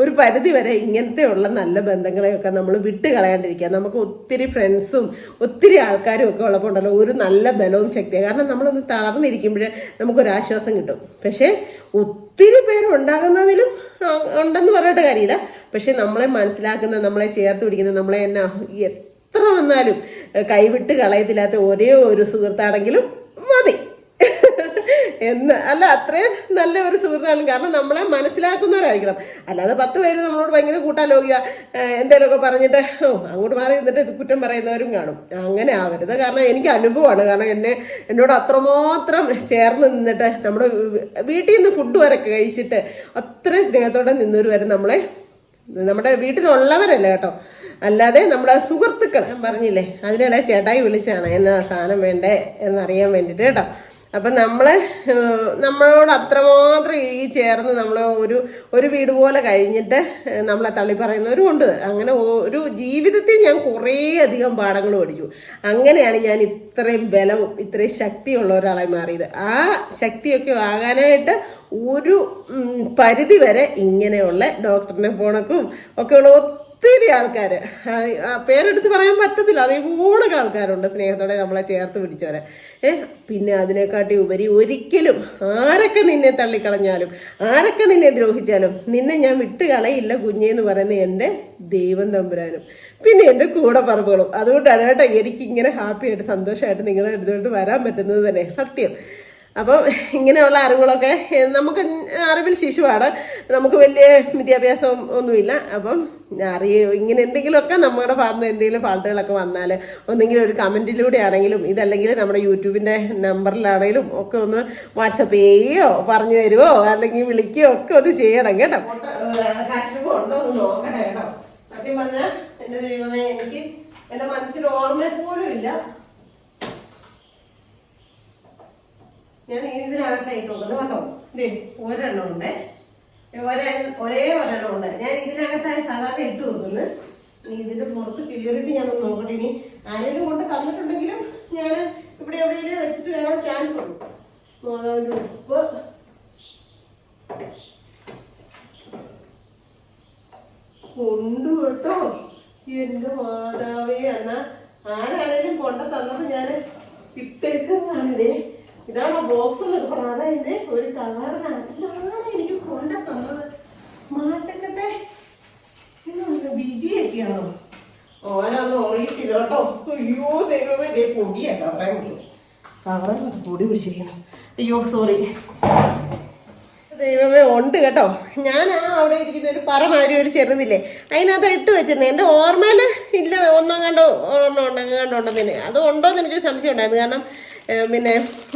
S1: ഒരു പരിധി വരെ ഇങ്ങനത്തെയുള്ള നല്ല ബന്ധങ്ങളെയൊക്കെ നമ്മൾ വിട്ട് കളയാണ്ടിരിക്കുക. നമുക്ക് ഒത്തിരി ഫ്രണ്ട്സും ഒത്തിരി ആൾക്കാരും ഒക്കെ ഉള്ളപ്പോൾ ഉണ്ടല്ലോ ഒരു നല്ല ബലവും ശക്തിയാണ്. കാരണം നമ്മളൊന്ന് തളർന്നിരിക്കുമ്പോഴേ നമുക്കൊരാശ്വാസം കിട്ടും. പക്ഷേ ഒത്തിരി പേരുണ്ടാകുന്നതിലും ഉണ്ടെന്ന് പറയേണ്ട കാര്യമില്ല. പക്ഷെ നമ്മളെ മനസ്സിലാക്കുന്ന, നമ്മളെ ചേർത്ത് പിടിക്കുന്ന, നമ്മളെ എന്നാ എത്ര വന്നാലും കൈവിട്ട് കളയത്തില്ലാത്ത ഒരേ ഒരു സുഹൃത്താണെങ്കിലും മതി എന്ന് അല്ല, അത്രയും നല്ല ഒരു സുഹൃത്താണ്. കാരണം നമ്മളെ മനസ്സിലാക്കുന്നവരായിരിക്കണം. അല്ലാതെ 10 പേര് നമ്മളോട് ഭയങ്കര കൂട്ടാലോകിയ എന്തെങ്കിലുമൊക്കെ പറഞ്ഞിട്ട് അങ്ങോട്ട് മാറി നിന്നിട്ട് ഇത് കുറ്റം പറയുന്നവരും കാണും. അങ്ങനെ ആവരുത്. കാരണം എനിക്ക് അനുഭവമാണ്. കാരണം എന്നോട് അത്രമാത്രം ചേർന്ന് നിന്നിട്ട് നമ്മുടെ വീട്ടിൽ നിന്ന് ഫുഡ് വരെ കഴിച്ചിട്ട് അത്രയും സ്നേഹത്തോടെ നിന്നവർ വരെ നമ്മുടെ വീട്ടിലുള്ളവരല്ല കേട്ടോ, അല്ലാതെ നമ്മുടെ സുഹൃത്തുക്കൾ. ഞാൻ പറഞ്ഞില്ലേ, അതിനിടെ ചേട്ടായി വിളിച്ചാണ് എന്നാ സാധനം വേണ്ടേ എന്നറിയാൻ വേണ്ടിയിട്ട് കേട്ടോ. അപ്പം നമ്മളോട് അത്രമാത്രം ചേർന്ന് നമ്മൾ ഒരു വീട് പോലെ കഴിഞ്ഞിട്ട് നമ്മളെ തള്ളി പറയുന്നവരും ഉണ്ട്. അങ്ങനെ ഒരു ജീവിതത്തിൽ ഞാൻ കുറേ അധികം പാഠങ്ങൾ പഠിച്ചു. അങ്ങനെയാണ് ഞാൻ ഇത്രയും ബലവും ഇത്രയും ശക്തിയുള്ള ഒരാളായി മാറിയത്. ആ ശക്തിയൊക്കെ ആകാനായിട്ട് ഒരു പരിധി വരെ ഇങ്ങനെയുള്ള ഡോക്ടറിനെ പോണക്കും ഒക്കെയുള്ള ഒത്തിരി ആൾക്കാർ, പേരെടുത്ത് പറയാൻ പറ്റത്തില്ല, അതേപോലൊക്കെ ആൾക്കാരുണ്ട് സ്നേഹത്തോടെ നമ്മളെ ചേർത്ത് പിടിച്ചവരെ. പിന്നെ അതിനെക്കാട്ടി ഉപരി ഒരിക്കലും ആരൊക്കെ നിന്നെ തള്ളിക്കളഞ്ഞാലും ആരൊക്കെ നിന്നെ ദ്രോഹിച്ചാലും നിന്നെ ഞാൻ വിട്ട് കളയില്ല കുഞ്ഞേന്ന് പറയുന്ന എൻ്റെ ദൈവം തമ്പുരാനും പിന്നെ എൻ്റെ കൂടെ പറമ്പുകളും. അതുകൊണ്ടാണ് കേട്ടോ എനിക്കിങ്ങനെ ഹാപ്പിയായിട്ട് സന്തോഷമായിട്ട് നിങ്ങളെ എടുത്തുകൊണ്ട് വരാൻ പറ്റുന്നത് തന്നെ സത്യം. അപ്പം ഇങ്ങനെയുള്ള അറിവുകളൊക്കെ നമുക്ക് അറിവിൽ ശിശുവാണ്, നമുക്ക് വലിയ വിദ്യാഭ്യാസം ഒന്നുമില്ല. അപ്പം ഇങ്ങനെ എന്തെങ്കിലുമൊക്കെ നമ്മുടെ ഭാഗത്ത് എന്തെങ്കിലും ഫാൾട്ടുകളൊക്കെ വന്നാൽ ഒന്നെങ്കിലും ഒരു കമൻറ്റിലൂടെ ആണെങ്കിലും ഇതല്ലെങ്കിൽ നമ്മുടെ യൂട്യൂബിൻ്റെ നമ്പറിലാണെങ്കിലും ഒക്കെ ഒന്ന് വാട്സപ്പ് ചെയ്യുകയോ പറഞ്ഞു തരുമോ അല്ലെങ്കിൽ വിളിക്കുകയോ ഒക്കെ ഒന്ന് ചെയ്യണം കേട്ടോ. കാശുരൂപം ഉണ്ടോ എന്ന് നോക്കണേ കേട്ടോ. സത്യം പറഞ്ഞാൽ എൻ്റെ ദൈവമേ, എനിക്ക് എൻ്റെ മനസ്സിൽ ഓർമ്മ പോലും ഇല്ല ഞാൻ ഇതിനകത്തായിട്ട് നോക്കുന്നത് കേട്ടോ. ഇതേ ഒരെണ്ണം ഉണ്ട്, ഒരേ ഒരെണ്ണം ഉണ്ട്. ഞാൻ ഇതിനകത്തായി സാധാരണ ഇട്ട് വെക്കുന്നത്. ഇതിന്റെ പുറത്ത് കീറിയിട്ട് ഞാനൊന്ന് നോക്കട്ടെ. ഇനി ആരെങ്കിലും കൊണ്ട് തന്നിട്ടുണ്ടെങ്കിലും ഞാൻ ഇവിടെ എവിടെയെങ്കിലും വെച്ചിട്ട് കാണാൻ ചാൻസ് ഉണ്ട്. അതിൻ്റെ ഉപ്പ് കൊണ്ടു കേട്ടോ. എന്റെ മാതാവേ, എന്നാ ആരാണേലും കൊണ്ട തന്നപ്പോ ഞാൻ ഇട്ടേക്കുന്നതാണിതേ. ഇതാണ് ബോക്സ് എന്നൊക്കെ പറഞ്ഞത്. അതായത് ഒരു കവറിനകത്താണ് എനിക്ക് കൊണ്ട തന്നത്. മാറ്റക്കട്ടെ ബിജിയൊക്കെയാണോ ഓരോന്നും അറിയത്തില്ല കേട്ടോ. അയ്യോ ദൈവമേ, ഇതേ പൊടിയാട്ടോ കവറിന് പൊടി പിടിച്ചിരിക്കണം. അയ്യോ സോറി ദൈവമേ, ഉണ്ട് കേട്ടോ. ഞാൻ അവിടെ ഇരിക്കുന്ന ഒരു പറമാതിരി ഒരു ചെറുതില്ലേ, അതിനകത്ത് ഇട്ട് വെച്ചിരുന്നത്. എൻ്റെ ഓർമ്മയിൽ ഇല്ല, ഒന്നോ കണ്ടോ ഉണ്ടെന്ന്. അത് ഉണ്ടോയെന്ന് എനിക്കൊരു സംശയം ഉണ്ടായിരുന്നു. കാരണം പിന്നെ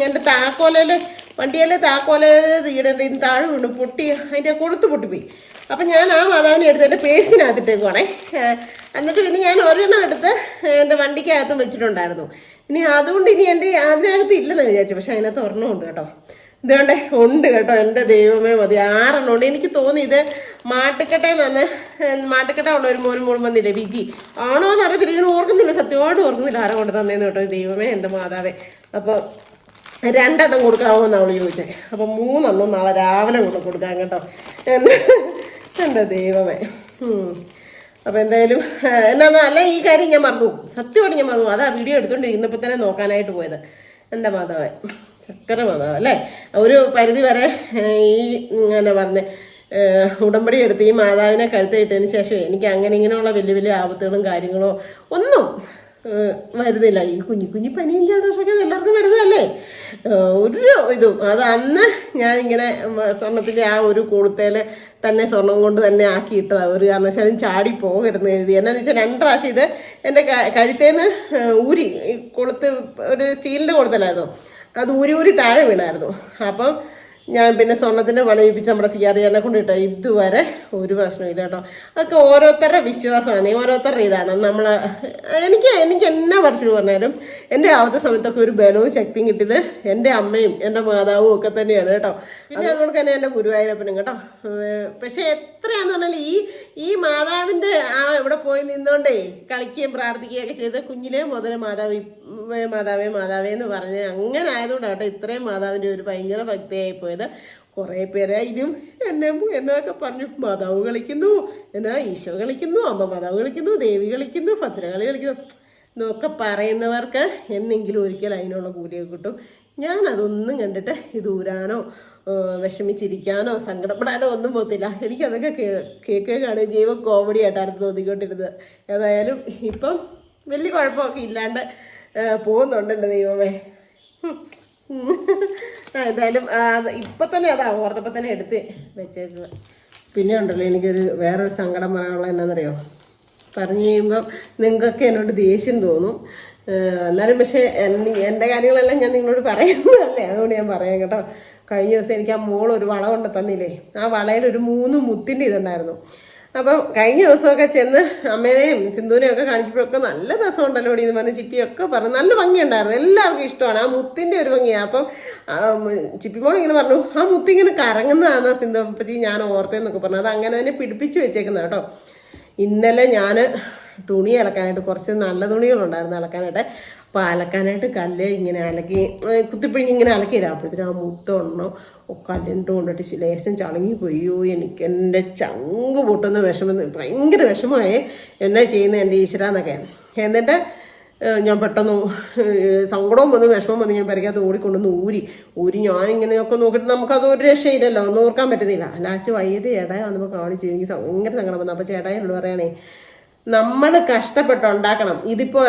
S1: എൻ്റെ താക്കോലയിൽ വണ്ടിയിലെ താക്കോലയിൽ തീടേണ്ട ഇന്ന് താഴെ വീണു പൊട്ടി, അതിൻ്റെ കൊളുത്ത് പൊട്ടിപ്പോയി. അപ്പം ഞാൻ ആ മാതാവിനെ എടുത്ത് എൻ്റെ പേഴ്സിനകത്തിട്ടേക്കുവാണേ. എന്നിട്ട് പിന്നെ ഞാൻ ഒരെണ്ണം എടുത്ത് എൻ്റെ വണ്ടിക്കകത്തും വെച്ചിട്ടുണ്ടായിരുന്നു. ഇനി അതുകൊണ്ട് ഇനി എൻ്റെ അതിനകത്ത് ഇല്ലെന്ന് വിചാരിച്ചു. പക്ഷെ അതിനകത്ത് ഒരെണ്ണം ഉണ്ട് കേട്ടോ. ഇതുകൊണ്ട് ഉണ്ട് കേട്ടോ. എൻ്റെ ദൈവമേ മതി, 6 ഉണ്ട്. എനിക്ക് തോന്നി ഇത് മാട്ടുക്കട്ടയിൽ നിന്ന് മാട്ടുക്കട്ട ഉള്ള ഒരു മോനും വന്നില്ലേ വിജി ആണോ എന്ന് അറിയത്തില്ല. ഇങ്ങനെ ഓർക്കുന്നില്ല, സത്യമായിട്ട് ഓർക്കുന്നില്ല ആരെ കൊണ്ട് തന്നേന്ന് കേട്ടോ. ദൈവമേ എൻ്റെ മാതാവേ. അപ്പോൾ 2 എണ്ണം കൊടുക്കാമോ എന്ന് അവൾ ചോദിച്ചത്. അപ്പം 3 എണ്ണം നാളെ രാവിലെ കൊണ്ട് കൊടുക്കാം കേട്ടോ. എൻ്റെ ദൈവമേ. അപ്പം എന്തായാലും എന്നാ അല്ല, ഈ കാര്യം ഞാൻ മറന്നു, സത്യമായിട്ട് ഞാൻ മറന്നു. അതാ വീഡിയോ എടുത്തുകൊണ്ടിരുന്നപ്പോൾ തന്നെ നോക്കാനായിട്ട് പോയത്. എൻ്റെ മാതാവേ, ചക്കര മാതാവ് അല്ലേ. ഒരു പരിധി വരെ ഈ ഇങ്ങനെ പറഞ്ഞ് ഉടമ്പടി എടുത്ത് ഈ മാതാവിനെ കഴുത്തിട്ടതിന് ശേഷം എനിക്ക് അങ്ങനെ ഇങ്ങനെയുള്ള വലിയ വലിയ ആപത്തുകളും കാര്യങ്ങളോ ഒന്നും വരുന്നില്ല. ഈ കുഞ്ഞി പനിയും ജലദോഷമൊക്കെ എല്ലാവർക്കും വരുന്നതല്ലേ, ഒരു ഇതും. അത് അന്ന് ഞാനിങ്ങനെ സ്വർണത്തിൻ്റെ ആ ഒരു കൊടുത്തേൽ തന്നെ സ്വർണം കൊണ്ട് തന്നെ ആക്കിയിട്ടതാണ്. ഒരു കാരണവശാലും ചാടി പോകരുതെന്ന് എഴുതി. എന്നാന്ന് വെച്ചാൽ 2 പ്രാവശ്യം ഇത് എൻ്റെ കഴുത്തേന്ന് ഊരി, കൊളുത്ത് ഒരു സ്റ്റീലിൻ്റെ കൊടുത്തലായിരുന്നു, അത് ഊരി താഴെ വീണായിരുന്നു. അപ്പം ഞാൻ പിന്നെ സ്വർണ്ണത്തിൻ്റെ പണിയിപ്പിച്ച് നമ്മുടെ സിയാറിയാനെ കൊണ്ടിട്ട് ഇതുവരെ ഒരു പ്രശ്നമില്ല കേട്ടോ. അതൊക്കെ ഓരോരുത്തരുടെ വിശ്വാസമാണ്, ഓരോരുത്തരുടെ ഇതാണ്. എനിക്ക് എന്നാ പറച്ചിട്ട് പറഞ്ഞാലും എൻ്റെ ആവത്തെ സമയത്തൊക്കെ ഒരു ബലവും ശക്തിയും കിട്ടിയത് എൻ്റെ അമ്മയും എൻ്റെ മാതാവും ഒക്കെ തന്നെയാണ് കേട്ടോ. പിന്നെ അതുകൊണ്ട് തന്നെ എൻ്റെ ഗുരുവായൂരപ്പനും കേട്ടോ. പക്ഷെ എത്രയാന്ന് പറഞ്ഞാൽ ഈ മാതാവിൻ്റെ ആ ഇവിടെ പോയി നിന്നോണ്ടേ കളിക്കുകയും പ്രാർത്ഥിക്കുകയൊക്കെ ചെയ്ത് കുഞ്ഞിലേ മുതൽ മാതാവേ എന്ന് പറഞ്ഞ് അങ്ങനെ ആയതുകൊണ്ടാണ് കേട്ടോ ഇത്രയും മാതാവിൻ്റെ ഒരു ഭയങ്കര ഭക്തിയായി പോയത്. കുറേ പേരെ ഇതും എന്നൊക്കെ പറഞ്ഞു, മാതാവ് കളിക്കുന്നു, എന്നാ ഈശോ കളിക്കുന്നു, അമ്മ മാതാവ് കളിക്കുന്നു, ദേവി കളിക്കുന്നു, ഭദ്രകളി കളിക്കുന്നു എന്നൊക്കെ പറയുന്നവർക്ക് എന്നെങ്കിലും ഒരിക്കൽ അതിനുള്ള കൂലിയൊക്കെ കിട്ടും. ഞാൻ അതൊന്നും കണ്ടിട്ട് ഇത് ഊരാനോ വിഷമിച്ചിരിക്കാനോ സങ്കടപ്പെടാനോ ഒന്നും പോകത്തില്ല. എനിക്കതൊക്കെ കേൾക്കുകയാണ് ജീവ കോമഡി ആയിട്ടായിരുന്നു തോന്നിക്കൊണ്ടിരുന്നത്. ഏതായാലും ഇപ്പം വലിയ കുഴപ്പമൊക്കെ ഇല്ലാണ്ട് പോകുന്നുണ്ട് എൻ്റെ ദൈവമേ. എന്തായാലും ഇപ്പം തന്നെ അതാ ഓർത്തപ്പം തന്നെ എടുത്ത് വെച്ചേച്ചത്. പിന്നെ ഉണ്ടല്ലോ എനിക്കൊരു വേറൊരു സങ്കടം പറയാനുള്ള എന്നാന്നറിയോ, പറഞ്ഞു കഴിയുമ്പം നിങ്ങൾക്കൊക്കെ എന്നോട് ദേഷ്യം തോന്നും. എന്നാലും പക്ഷേ എൻ്റെ കാര്യങ്ങളെല്ലാം ഞാൻ നിങ്ങളോട് പറയുന്നതല്ലേ, അതുകൊണ്ട് ഞാൻ പറയാം കേട്ടോ. കഴിഞ്ഞ ദിവസം എനിക്ക് ആ മോൾ ഒരു വള കൊണ്ട് തന്നില്ലേ, ആ വളയിൽ ഒരു 3 മുത്തിൻ്റെ ഇതുണ്ടായിരുന്നു. അപ്പം കഴിഞ്ഞ ദിവസമൊക്കെ ചെന്ന് അമ്മേനെയും സിന്ധുവിനെയും ഒക്കെ കാണിച്ചപ്പോഴൊക്കെ നല്ല രസമുണ്ടല്ലോ എന്ന് പറഞ്ഞ് ചിപ്പിയൊക്കെ പറഞ്ഞു, നല്ല ഭംഗിയുണ്ടായിരുന്നു, എല്ലാവർക്കും ഇഷ്ടമാണ് ആ മുത്തിൻ്റെ ഒരു ഭംഗിയാണ്. അപ്പം ചിപ്പിമോൾ ഇങ്ങനെ പറഞ്ഞു, ആ മുത്തി ഇങ്ങനെ കറങ്ങുന്നതാണ് സിന്ധു അപ്പച്ചി ഞാൻ ഓർത്തേന്നൊക്കെ പറഞ്ഞു. അത് അങ്ങനെ തന്നെ പിടിപ്പിച്ച് വെച്ചേക്കുന്നത് കേട്ടോ. ഇന്നലെ ഞാൻ തുണി അലക്കാനായിട്ട് കുറച്ച് നല്ല തുണികളുണ്ടായിരുന്നു അലക്കാനായിട്ട്. അപ്പോൾ അലക്കാനായിട്ട് കല്ല് ഇങ്ങനെ അലക്കി കുത്തിപ്പിഴിഞ്ഞ് ഇങ്ങനെ അലക്കിയില്ല. അപ്പോഴത്തേനും ആ മുത്തൊണ്ണോ കല്ലിട്ട് കൊണ്ടിട്ട് ലേശം ചളങ്ങി പോയോ. എനിക്ക് എൻ്റെ ചങ്ക് പൊട്ടുന്ന ഭയങ്കര വിഷമമായി. എന്നാ ചെയ്യുന്നത് എൻ്റെ ഈശ്വരാന്നൊക്കെ. എന്നിട്ട് ഞാൻ പെട്ടെന്ന് സങ്കടവും വന്നു വിഷമം വന്ന് ഞാൻ പരിക്കാത്ത ഓടിക്കൊണ്ടൊന്ന് ഊരി ഞാനിങ്ങനെയൊക്കെ നോക്കിയിട്ട് നമുക്കതൊരു രക്ഷയില്ലല്ലോ, ഒന്നും ഓർക്കാൻ പറ്റുന്നില്ല. ലാസ്റ്റ് വൈകിട്ട് ചേട്ടായി വന്നപ്പോൾ കാണിച്ചു, എനിക്ക് ഭയങ്കര സങ്കടം വന്നു. അപ്പോൾ ചേട്ടായി എന്നോട് പറയണേ, നമ്മൾ കഷ്ടപ്പെട്ടുണ്ടാക്കണം. ഇതിപ്പോൾ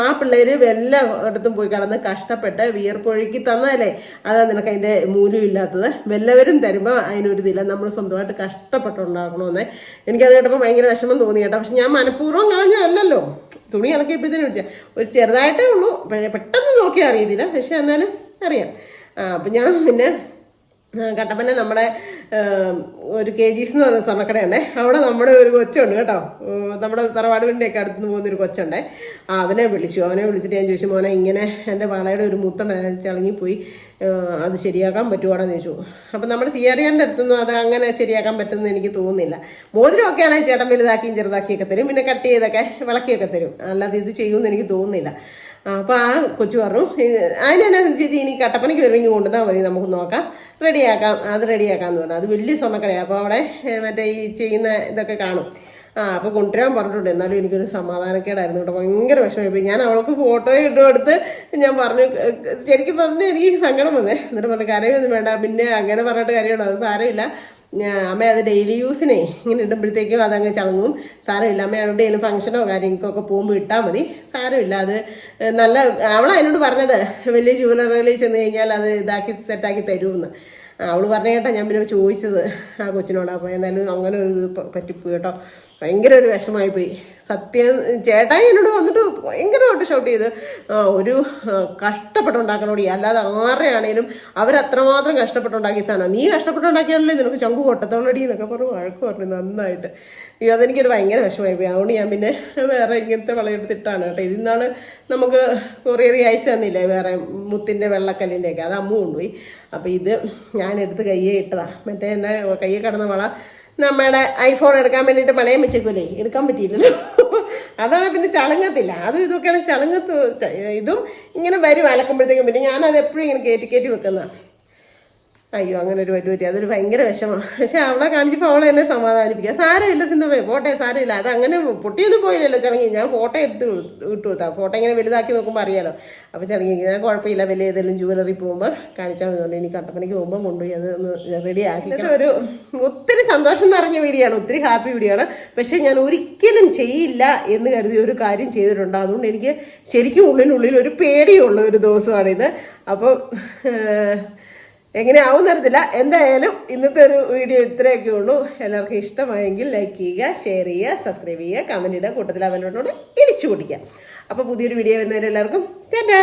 S1: ആ പിള്ളേര് എല്ലാ ഇടത്തും പോയി കിടന്ന് കഷ്ടപ്പെട്ട് വിയർപ്പൊഴുക്കി തന്നതല്ലേ, അതാ നിനക്ക് അതിൻ്റെ മൂല്യമില്ലാത്തത്. വല്ലവരും തരുമ്പോൾ അതിനൊരിതില്ല, നമ്മൾ സ്വന്തമായിട്ട് കഷ്ടപ്പെട്ടുണ്ടാക്കണമെന്ന്. എനിക്കത് കേട്ടപ്പോൾ ഭയങ്കര വിഷമം തോന്നി കേട്ടോ. പക്ഷെ ഞാൻ മനഃപൂർവ്വം കളഞ്ഞതല്ലല്ലോ. തുണി ഇളക്കിയപ്പോഴത്തേനും വിളിച്ചാൽ ഒരു ചെറുതായിട്ടേ ഉള്ളൂ, പെട്ടെന്ന് നോക്കിയാൽ അറിയത്തില്ല, പക്ഷെ എന്നാലും അറിയാം. അപ്പം ഞാൻ പിന്നെ കട്ടപ്പന നമ്മുടെ ഒരു KG's എന്ന് പറഞ്ഞ സ്വർണ്ണക്കടയുണ്ടേ, അവിടെ നമ്മുടെ ഒരു കൊച്ചുണ്ട് കേട്ടോ. നമ്മുടെ തറവാട് വീടിൻ്റെയൊക്കെ അടുത്ത് പോകുന്നൊരു കൊച്ചുണ്ടേ. അവനെ വിളിച്ചിട്ട് ഞാൻ ചോദിച്ചു, മോനെ ഇങ്ങനെ എൻ്റെ വളയുടെ ഒരു മുത്തം ചളങ്ങിപ്പോയി, അത് ശരിയാക്കാൻ പറ്റുവാടാന്ന് ചോദിച്ചു. അപ്പം നമ്മുടെ CRNൻ്റെ അടുത്തൊന്നും അത് അങ്ങനെ ശരിയാക്കാൻ പറ്റുമെന്ന് എനിക്ക് തോന്നുന്നില്ല. മോതിരമൊക്കെ ആണെങ്കിൽ ചേട്ടൻ വലുതാക്കിയും ചെറുതാക്കിയൊക്കെ തരും, പിന്നെ കട്ട് ചെയ്തൊക്കെ വിളക്കിയൊക്കെ തരും, അല്ലാതെ ഇത് ചെയ്യുമെന്ന് എനിക്ക് തോന്നുന്നില്ല. അപ്പോൾ ആ കൊച്ചു പറഞ്ഞു, അതിനെന്നാ ചേച്ചി ഇനി കട്ടപ്പനയ്ക്ക് വരുമെങ്കിൽ കൊണ്ടുവന്നാൽ മതി, നമുക്ക് നോക്കാം, റെഡിയാക്കാമെന്ന് പറഞ്ഞു. അത് വലിയ സ്വർണ്ണക്കടയാണ്, അപ്പോൾ അവിടെ മറ്റേ ഈ ചെയ്യുന്ന ഇതൊക്കെ കാണും. അപ്പോൾ കൊണ്ടുവരാൻ പറഞ്ഞിട്ടുണ്ട്. എന്നാലും എനിക്കൊരു സമാധാനക്കേടായിരുന്നു കേട്ടോ, ഭയങ്കര വിഷമമായി. ഞാൻ അവൾക്ക് ഫോട്ടോ ഇട്ടുകൊടുത്ത് ഞാൻ പറഞ്ഞു, ശരിക്കും പറഞ്ഞു എനിക്ക് സങ്കടം വന്നേ. എന്നിട്ട് പറഞ്ഞു കരയൊന്നും വേണ്ട, പിന്നെ അങ്ങനെ പറഞ്ഞിട്ട് കാര്യമുണ്ടോ, അത് സാരമില്ല അമ്മ, അത് ഡെയിലി യൂസിനെ ഇങ്ങനെ ഇടുമ്പോഴത്തേക്കും അതങ്ങ് ചളങ്ങും, സാരമില്ല അമ്മ, എവിടെയെങ്കിലും ഫംഗ്ഷനോ കാര്യങ്ങൾക്കൊക്കെ പോകുമ്പോൾ ഇട്ടാൽ മതി, സാരമില്ല. അത് നല്ല അവളതിനോട് പറഞ്ഞത് വലിയ ജുവലറിയിൽ ചെന്ന് കഴിഞ്ഞാൽ അത് ഇതാക്കി സെറ്റാക്കി തരുമെന്ന് അവൾ പറഞ്ഞു കേട്ടോ. ഞാൻ പിന്നെ ചോദിച്ചത് ആ കൊച്ചിനോട്. അപ്പോൾ എന്തായാലും അങ്ങനെ ഒരു ഇത് പറ്റിപ്പോയി കേട്ടോ, ഭയങ്കര ഒരു വിഷമമായിപ്പോയി സത്യം. ചേട്ടായി എന്നോട് വന്നിട്ട് ഭയങ്കരമായിട്ട് ഷൗട്ട് ചെയ്ത്, ഒരു കഷ്ടപ്പെട്ടുണ്ടാക്കണോടി, അല്ലാതെ ആരെയാണേലും അവരത്രമാത്രം കഷ്ടപ്പെട്ടുണ്ടാക്കിയ സാധനം, നീ കഷ്ടപ്പെട്ടുണ്ടാക്കിയാണല്ലോ നിനക്ക് ചങ്കു കൊട്ടത്തോളടി എന്നൊക്കെ പറഞ്ഞു വഴക്ക് പറഞ്ഞു നന്നായിട്ട്. അയ്യോ അതെനിക്കൊരു ഭയങ്കര വിഷമമായിപ്പോയി. അതുകൊണ്ട് ഞാൻ പിന്നെ വേറെ ഇങ്ങനത്തെ വളയെടുത്തിട്ടാണ് കേട്ടോ. ഇതിന്നാണ് നമുക്ക് കൊറിയറി അയച്ചു തന്നില്ലേ വേറെ മുത്തിൻ്റെ വെള്ളക്കല്ലിൻ്റെയൊക്കെ, അത് അമ്മ കൊണ്ടുപോയി. അപ്പോൾ ഇത് ഞാനെടുത്ത് കയ്യെ ഇട്ടതാണ്. മറ്റേ എൻ്റെ കയ്യെ കിടന്ന വള നമ്മുടെ ഐഫോൺ എടുക്കാൻ വേണ്ടിയിട്ട് പണയം വെച്ചേക്കൂലേ, എടുക്കാൻ പറ്റിയില്ലല്ലോ. അതാണ് പിന്നെ ചളങ്ങത്തില്ല, അതും ഇതൊക്കെയാണ് ചളങ്ങത്ത്. ഇതും ഇങ്ങനെ വരും അലക്കുമ്പോഴത്തേക്കും, പിന്നെ ഞാനത് എപ്പോഴും ഇങ്ങനെ കയറ്റി വെക്കുന്നതാണ്. അയ്യോ അങ്ങനെ ഒരു പറ്റി, അതൊരു ഭയങ്കര വിഷമമാണ്. പക്ഷെ അവളെ കാണിച്ചപ്പോൾ അവളെ എന്നെ സമാധാനിപ്പിക്കുക, സാരമില്ല സിന്ധുവേ പോട്ടെ, സാരമില്ല, അത് അങ്ങനെ പൊട്ടിയൊന്നും പോയില്ലല്ലോ ചടങ്ങി. ഞാൻ ഫോട്ടോ ഇട്ട് കൊടുത്താൽ ഫോട്ടോ ഇങ്ങനെ വലുതാക്കി നോക്കുമ്പോൾ അറിയാലോ. അപ്പോൾ ചടങ്ങി ഞാൻ കുഴപ്പമില്ല, വലിയ ഏതെങ്കിലും ജുവലറി പോകുമ്പോൾ കാണിച്ചാൽ മതി. ഇനി കട്ടപ്പനയ്ക്ക് പോകുമ്പോൾ കൊണ്ടുപോയി അത് ഒന്ന് റെഡി ആക്കി. ഒരു ഒത്തിരി സന്തോഷം നിറഞ്ഞ വീഡിയോ ആണ്, ഒത്തിരി ഹാപ്പി വീഡിയോ ആണ്. പക്ഷെ ഞാൻ ഒരിക്കലും ചെയ്യില്ല എന്ന് കരുതി ഒരു കാര്യം ചെയ്തിട്ടുണ്ട്. അതുകൊണ്ട് എനിക്ക് ശരിക്കും ഉള്ളിനുള്ളിൽ ഒരു പേടിയുള്ള ഒരു ദിവസമാണിത്. അപ്പം എങ്ങനെയാവും തരത്തില്ല. എന്തായാലും ഇന്നത്തെ ഒരു വീഡിയോ ഇത്രയൊക്കെ ഉള്ളൂ. എല്ലാവർക്കും ഇഷ്ടമായെങ്കിൽ ലൈക്ക് ചെയ്യുക, ഷെയർ ചെയ്യുക, സബ്സ്ക്രൈബ് ചെയ്യുക, കമൻറ്റ് ഇടുക, കൂട്ടത്തിൽ അവലോട്ടോട് ഇടിച്ചു പൊടിക്കുക. അപ്പോൾ പുതിയൊരു വീഡിയോ വരുന്നവരെല്ലാവർക്കും ടാറ്റാ.